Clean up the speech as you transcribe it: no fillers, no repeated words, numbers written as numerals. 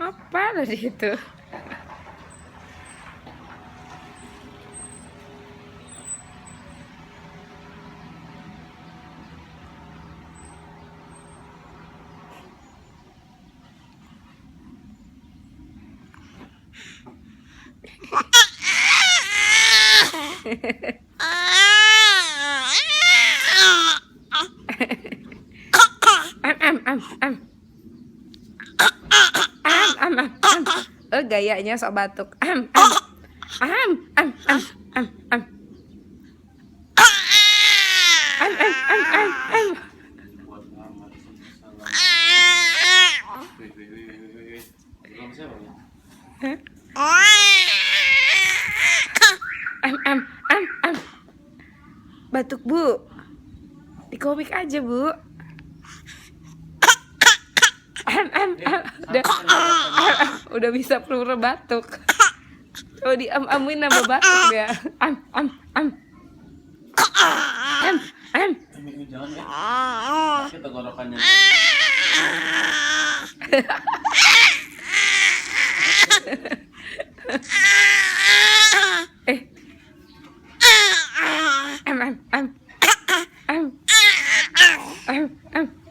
Apa tadi itu? Am. Gayanya sok batuk. Am. Am. Am. Am. Am. Am. Am. Am. Am. Am. Am. Am. Am. Am. Am. Batuk, Bu. Di komik aja, Bu. Udah bisa keluar batuk. Kalau diam-amin nambah batuk dia. Am. Jangan ya. Sakit tenggorokannya. Am.